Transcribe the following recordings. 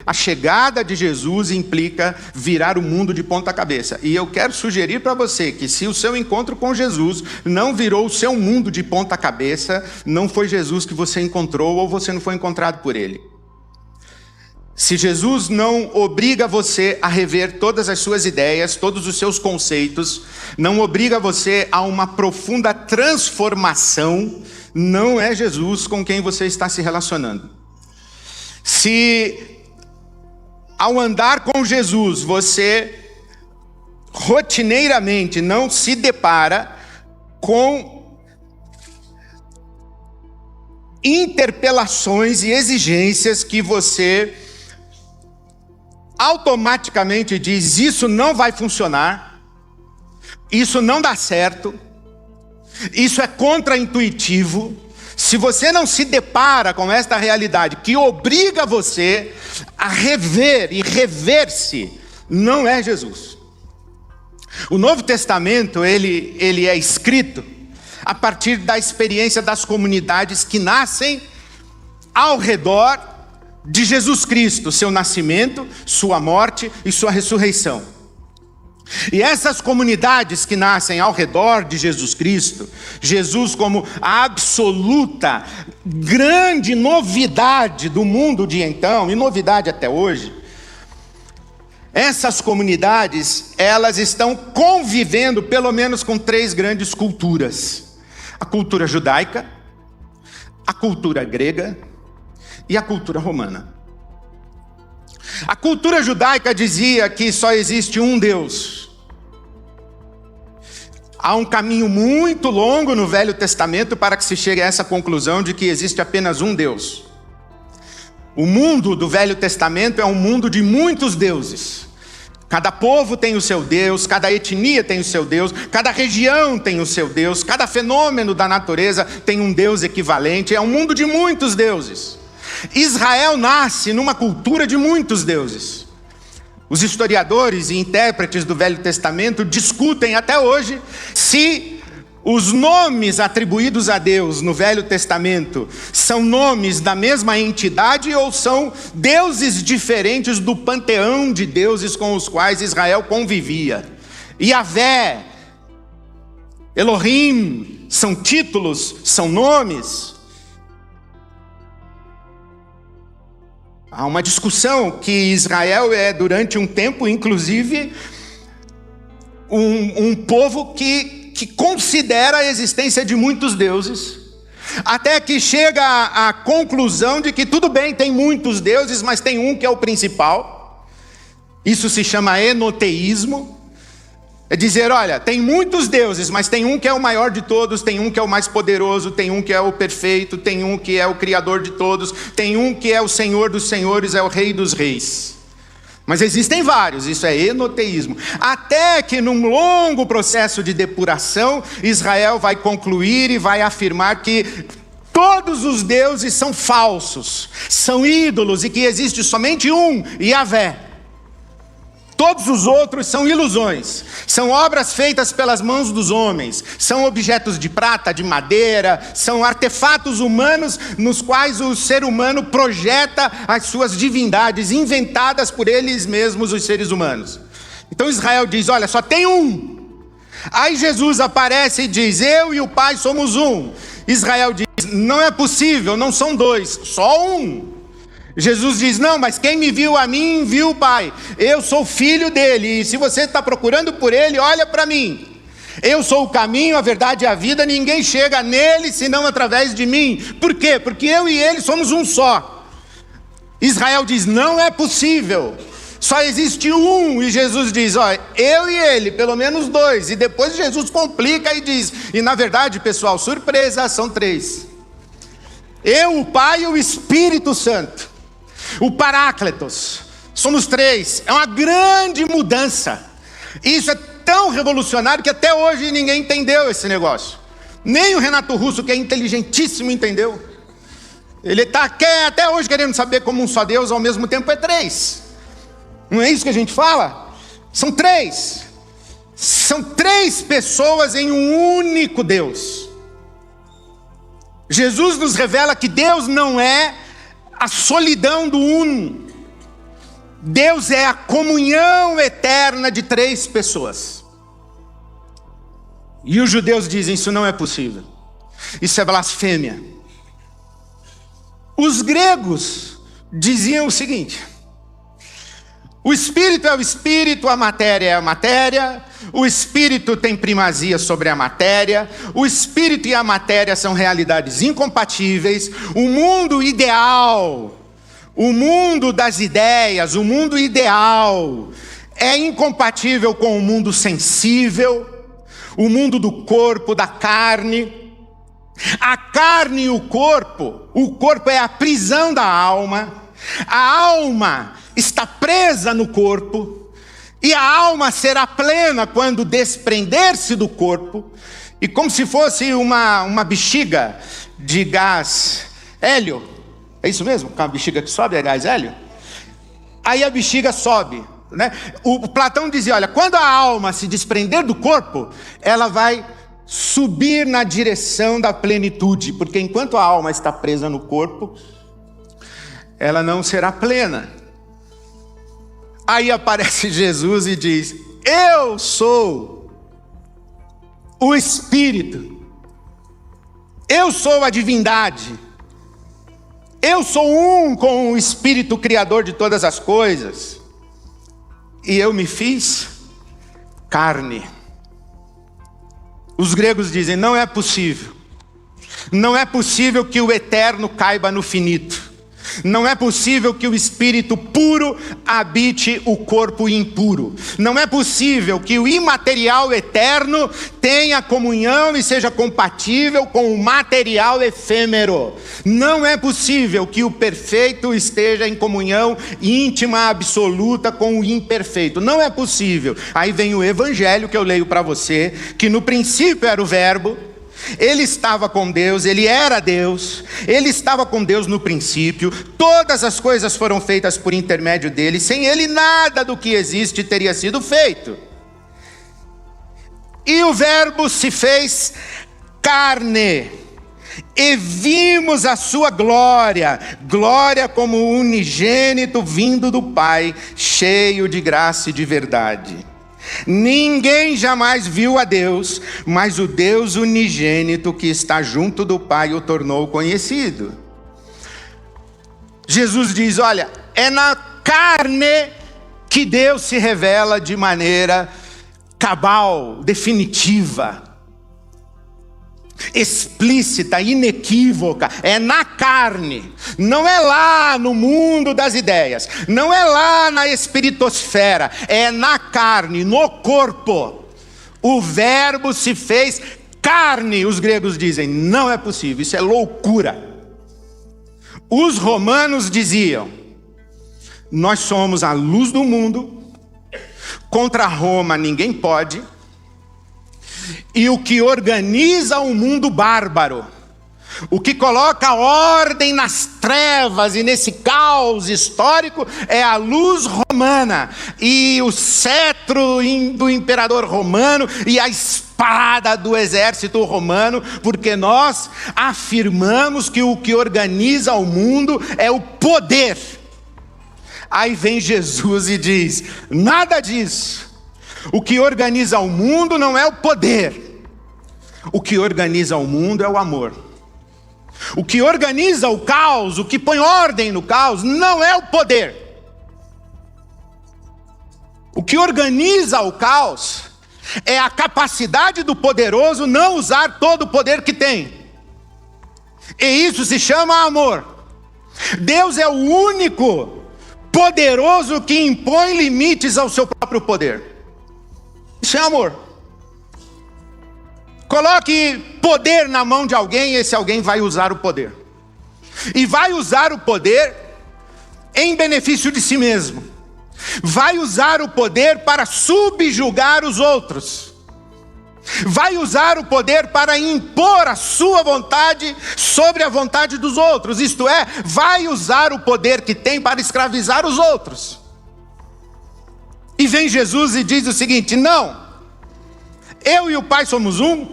a chegada de Jesus implica virar o mundo de ponta cabeça. E eu quero sugerir para você que se o seu encontro com Jesus não virou o seu mundo de ponta cabeça, não foi Jesus que você encontrou ou você não foi encontrado por ele. Se Jesus não obriga você a rever todas as suas ideias, todos os seus conceitos, não obriga você a uma profunda transformação, não é Jesus com quem você está se relacionando. Se ao andar com Jesus você rotineiramente não se depara com interpelações e exigências que você automaticamente diz: isso não vai funcionar, isso não dá certo, isso é contraintuitivo. Se você não se depara com esta realidade que obriga você a rever e rever-se, não é Jesus. O Novo Testamento, ele é escrito a partir da experiência das comunidades que nascem ao redor de Jesus Cristo, seu nascimento, sua morte e sua ressurreição. E essas comunidades que nascem ao redor de Jesus Cristo, Jesus como a absoluta, grande novidade do mundo de então, e novidade até hoje, essas comunidades, elas estão convivendo pelo menos com 3 grandes culturas: a cultura judaica, a cultura grega e a cultura romana. A cultura judaica dizia que só existe um Deus. Há um caminho muito longo no Velho Testamento para que se chegue a essa conclusão de que existe apenas um Deus. O mundo do Velho Testamento é um mundo de muitos deuses. Cada povo tem o seu Deus, cada etnia tem o seu Deus, cada região tem o seu Deus, cada fenômeno da natureza tem um Deus equivalente. É um mundo de muitos deuses. Israel nasce numa cultura de muitos deuses. Os historiadores e intérpretes do Velho Testamento discutem até hoje se os nomes atribuídos a Deus no Velho Testamento são nomes da mesma entidade ou são deuses diferentes do panteão de deuses com os quais Israel convivia. Yahvé, Elohim, são títulos, são nomes. Há uma discussão que Israel é, durante um tempo, inclusive, um povo que considera a existência de muitos deuses, até que chega à conclusão de que tudo bem, tem muitos deuses, mas tem um que é o principal. Isso se chama enoteísmo. É dizer, olha, tem muitos deuses, mas tem um que é o maior de todos, tem um que é o mais poderoso, tem um que é o perfeito, tem um que é o criador de todos, tem um que é o Senhor dos senhores, é o Rei dos reis. Mas existem vários, isso é enoteísmo. Até que num longo processo de depuração, Israel vai concluir e vai afirmar que todos os deuses são falsos, são ídolos e que existe somente um, Yahvé. Todos os outros são ilusões, são obras feitas pelas mãos dos homens, são objetos de prata, de madeira, são artefatos humanos nos quais o ser humano projeta as suas divindades inventadas por eles mesmos, os seres humanos. Então Israel diz, olha, só tem um. Aí Jesus aparece e diz, eu e o Pai somos um. Israel diz, não é possível, não são dois, só um. Jesus diz, não, mas quem me viu a mim, viu o Pai. Eu sou filho dele, e se você está procurando por ele, olha para mim. Eu sou o caminho, a verdade e a vida, ninguém chega nele senão através de mim. Por quê? Porque eu e ele somos um só. Israel diz, não é possível, só existe um. E Jesus diz, olha, eu e ele, pelo menos dois. E depois Jesus complica e diz, e na verdade, pessoal, surpresa, são 3. Eu, o Pai e o Espírito Santo. O Paráclitos, somos 3, é uma grande mudança. Isso é tão revolucionário que até hoje ninguém entendeu esse negócio. Nem o Renato Russo, que é inteligentíssimo, entendeu. Ele está até hoje querendo saber como um só Deus ao mesmo tempo é 3. Não é isso que a gente fala? São 3. São 3 pessoas em um único Deus. Jesus nos revela que Deus não é a solidão do uno. Deus é a comunhão eterna de três pessoas. E os judeus dizem, isso não é possível. Isso é blasfêmia. Os gregos diziam o seguinte: o espírito é o espírito, a matéria é a matéria, o espírito tem primazia sobre a matéria, o espírito e a matéria são realidades incompatíveis, o mundo ideal, o mundo das ideias, o mundo ideal é incompatível com o mundo sensível, o mundo do corpo, da carne. A carne e o corpo é a prisão da alma, a alma está presa no corpo, e a alma será plena quando desprender-se do corpo, e como se fosse uma bexiga de gás hélio, é isso mesmo? Uma bexiga que sobe é gás hélio? Aí a bexiga sobe, né? O Platão dizia, olha, quando a alma se desprender do corpo, ela vai subir na direção da plenitude, porque enquanto a alma está presa no corpo, ela não será plena. Aí aparece Jesus e diz, eu sou o Espírito, eu sou a divindade, eu sou um com o Espírito Criador de todas as coisas, e eu me fiz carne. Os gregos dizem, não é possível que o eterno caiba no finito. Não é possível que o espírito puro habite o corpo impuro. Não é possível que o imaterial eterno tenha comunhão e seja compatível com o material efêmero. Não é possível que o perfeito esteja em comunhão íntima, absoluta com o imperfeito. Não é possível. Aí vem o evangelho que eu leio para você, que no princípio era o verbo. Ele estava com Deus, ele era Deus, ele estava com Deus no princípio, todas as coisas foram feitas por intermédio dele, sem ele nada do que existe teria sido feito. E o verbo se fez carne, e vimos a sua glória, glória como unigênito vindo do Pai, cheio de graça e de verdade. Ninguém jamais viu a Deus, mas o Deus unigênito que está junto do Pai o tornou conhecido. Jesus diz, olha, é na carne que Deus se revela de maneira cabal, definitiva, explícita, inequívoca. É na carne, não é lá no mundo das ideias, não é lá na espiritosfera, é na carne, no corpo. O verbo se fez carne. Os gregos dizem, não é possível, isso é loucura. Os romanos diziam, nós somos a luz do mundo, contra Roma ninguém pode. E o que organiza o mundo bárbaro, o que coloca ordem nas trevas e nesse caos histórico é a luz romana, e o cetro do imperador romano e a espada do exército romano, porque nós afirmamos que o que organiza o mundo é o poder. Aí vem Jesus e diz, nada disso. O que organiza o mundo não é o poder. O que organiza o mundo é o amor. O que organiza o caos, o que põe ordem no caos, não é o poder. O que organiza o caos é a capacidade do poderoso não usar todo o poder que tem. E isso se chama amor. Deus é o único poderoso que impõe limites ao seu próprio poder. Isso é amor. Coloque poder na mão de alguém, esse alguém vai usar o poder. E vai usar o poder em benefício de si mesmo. Vai usar o poder para subjugar os outros. Vai usar o poder para impor a sua vontade sobre a vontade dos outros. Isto é, vai usar o poder que tem para escravizar os outros. E vem Jesus e diz o seguinte, não, eu e o Pai somos um,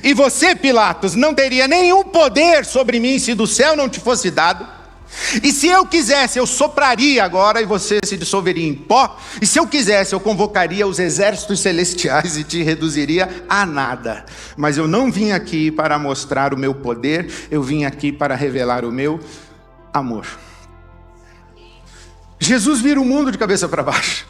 e você, Pilatos, não teria nenhum poder sobre mim se do céu não te fosse dado. E se eu quisesse, eu sopraria agora e você se dissolveria em pó. E se eu quisesse, eu convocaria os exércitos celestiais e te reduziria a nada. Mas eu não vim aqui para mostrar o meu poder, eu vim aqui para revelar o meu amor. Jesus vira o mundo de cabeça para baixo.